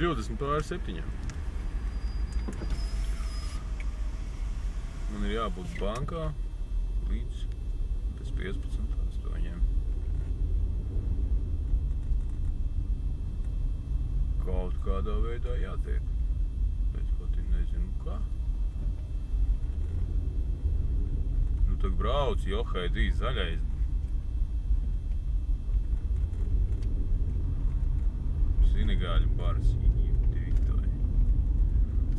20:07. Man ir jābūt bankā līdz 15:08. Kaut kādā veidā jātiek. Bet pat nezinu kā. Nu tak brauc, johaidī, zaļais. Sinegāļu bars.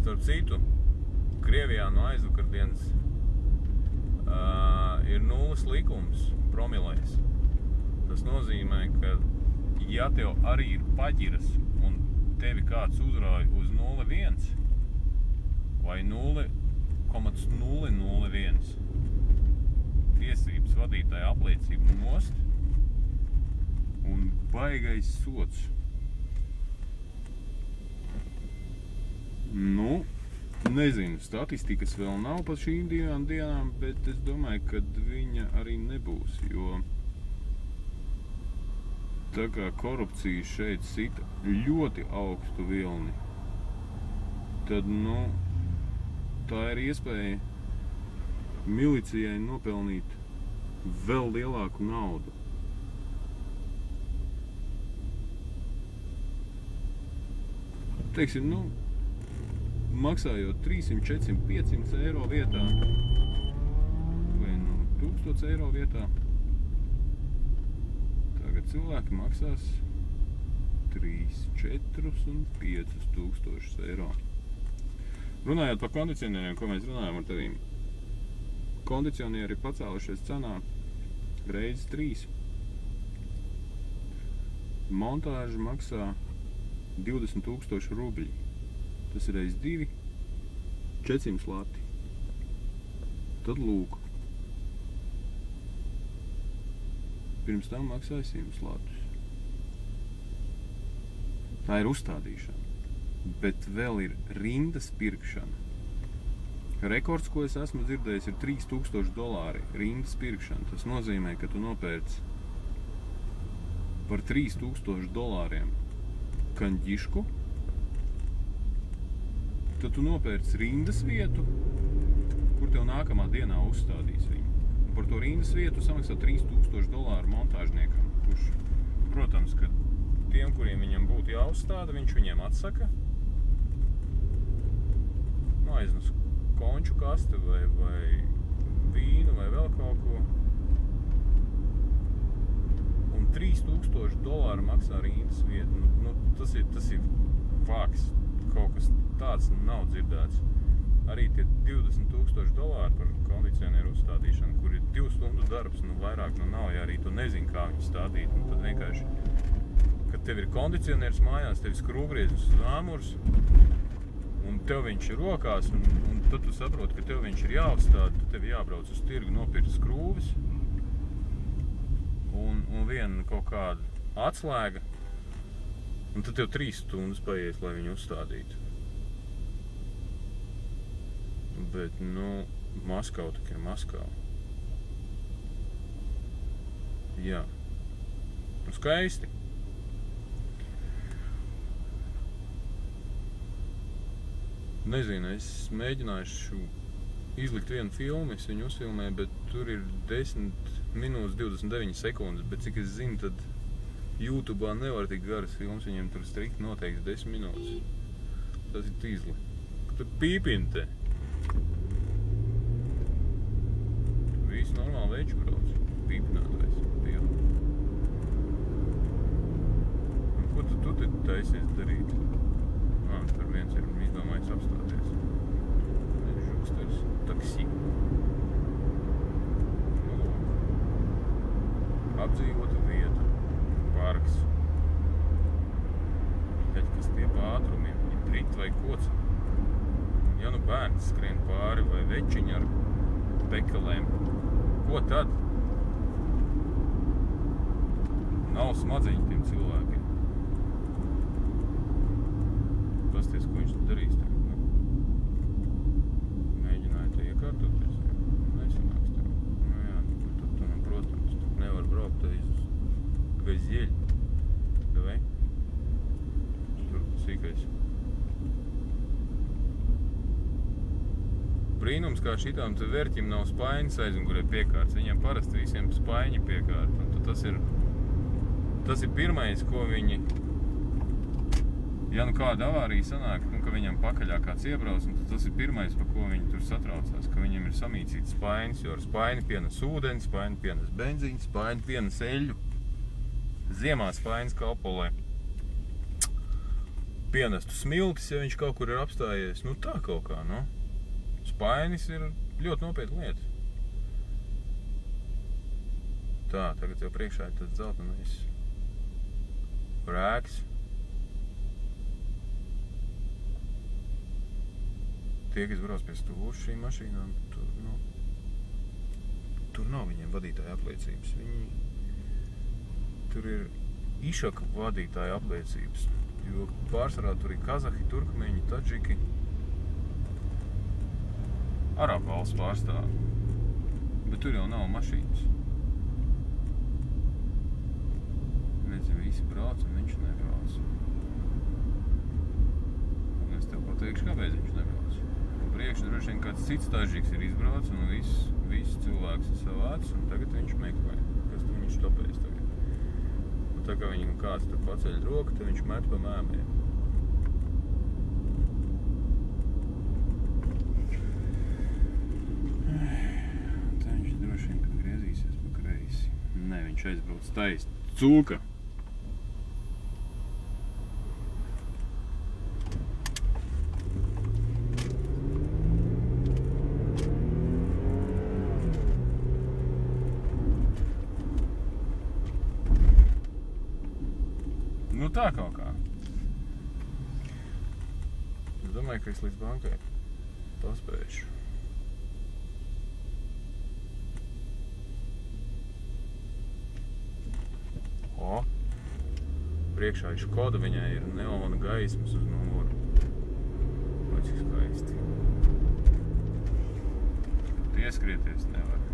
Starp citu, Krievijā no aizvakardienas ir 0 likums promilēs. Tas nozīmē, ka ja tev arī ir paģiras un tevi kāds uzrāja uz 0,1 vai 0,001 tiesības vadītāja apliecību nost un baigais sots. Nu, nezinu, statistikas vēl nav par šīm 2 dienām, bet es domāju, ka viņa arī nebūs, jo tā kā korupcija šeit sita ļoti augstu vilni, tad, nu, tā ir iespēja milicijai nopelnīt vēl lielāku naudu. Teiksim, nu, maksājot 300, 400, 500 eiro vietā vai 1000 eiro vietā, tagad cilvēki maksās 3, 4 un 5 tūkstošus eiro. Runājot par kondicionieriem, ko mēs runājam ar tevīm. Kondicionieri ir pacēlušies cenā reizes 3. Montāža maksā 20 000 rubļi. Tas ir reiz 2, 400 lati. Tad lūk. Pirms tam maksāja 100 latus. Tā ir uzstādīšana. Bet vēl ir rindas pirkšana. Rekords, ko es esmu dzirdējis, ir $3000 rindas pirkšana. Tas nozīmē, ka tu nopērc par $3000 kaņģišku, tad tu nopērc rindas vietu, kur tev nākamā dienā uzstādīs viņu. Un par to rindas vietu samaksā $3000 montāžniekam, kurš, protams, ka tiem, kuriem viņam būtu jāuzstāda, viņš viņiem atsaka. Nu, aiznes konču kaste vai vīnu vai vēl kaut ko. Un $3000 maksā rindas vietu. Nu, tas ir fakts. Kaut kas tāds nav dzirdēts. Arī tie $20 000 par kondicionieru uzstādīšanu, kur ir 2 stundu darbs, nu vairāk nu nav, ja arī tu nezini, kā viņu stādīt. Nu, tad vienkārši, kad tev ir kondicionieris mājās, tev ir skrūvgrieznis uz āmurs, un tev viņš ir rokās, un tad tu saproti, ka tev viņš ir jāuzstāda, tad tev jābrauc uz tirgu nopirkt skrūvis, un viena kaut kāda atslēga, un tad tev 3 stundas paies, lai viņu uzstādītu. Bet, nu, Maskava tak ir Maskava. Jā. Nu, skaisti. Nezinu, es mēģināšu izlikt vienu filmu, es viņu uzfilmēju, bet tur ir 10 minūtes 29 sekundes, bet cik es zinu, tad YouTube'ā nevar tik garas filmas, viņiem tur strikti noteikti 10 minūtes. Tas ir tīzli. Tur pīpina te. Visi normāli veiči brauc. Pīpinātājs. Piev. Un ko tu te taisies darīt? Tur viens ir izdomājis apstāties. Žuksters. Taksi. Nu, lūk. Apdzīvota vieta. Parks. Kas tie pa ātrumiem, ir prit vai kods. Ja nu bērns skrien pāri vai večiņi ar pekalēm, ko tad? Nav smadzeņu tiem cilvēkiem. Pasties, ko viņš darīs tagad, nu? Mēģināja te iekārtoties, nesanāks tev. Nu jā, tad tu, nu, protams, tu nevar braukt aiz uz Gazeļu. Davai? Tur sīkais. brīnums, kā šitām te vērķim nav spaiņas aizmugurē piekārts. Viņiem parasti visiem spaiņi piekārt. Un tas ir pirmais, ko viņi, ja nu kāda avārija sanāk, nu, ka viņam pakaļā kāds iebrauc, un tas ir pirmais, pa ko viņi tur satraucās, ka viņiem ir samīcīts spaiņas, jo ar spaini pienes ūdeni, spaini pienes benzīnu, spaini pienes eļļu. Ziemā spaiņas kalpo, lai pienestu smiltis, ja viņš kaut kur ir apstājies. Nu tā kaut kā, nu. Spainis ir ļoti nopietna lieta. Tā, tagad jau priekšā ir tāds dzeltenais rēks. Tie, kas brauc pie stūra šīm mašīnām, tur nav viņiem vadītāja apliecības. Tur ir Išaka vadītāja apliecības, jo pārsvarā tur ir kazahi, turkmeņi, tadžiki, Arābu valsts pārstāvi, bet tur jau nav mašīnas. Nezinu, visi brauc un viņš nebrauc. Un es tev pateikšu, kāpēc viņš nebrauc. Priekš droši vien kāds cits tadžiks ir izbrauc un viss cilvēks ir savāds, un tagad viņš meklē, kas tu viņš stopēs tagad. Un tā kā viņam kāds tur paceļ roku, tad viņš met pa mēmiem. Tā viņš droši vien, kad griezīsies pa kreisi. Nē, viņš aizbrauc taisni. Cūka! Nu tā kaut kā. Es domāju, ka es līdz bankai paspēšu. O! Priekšā ir Škoda, viņai ir neona gaismas uz numuru. Vai cik skaisti. Pieskrieties nevar.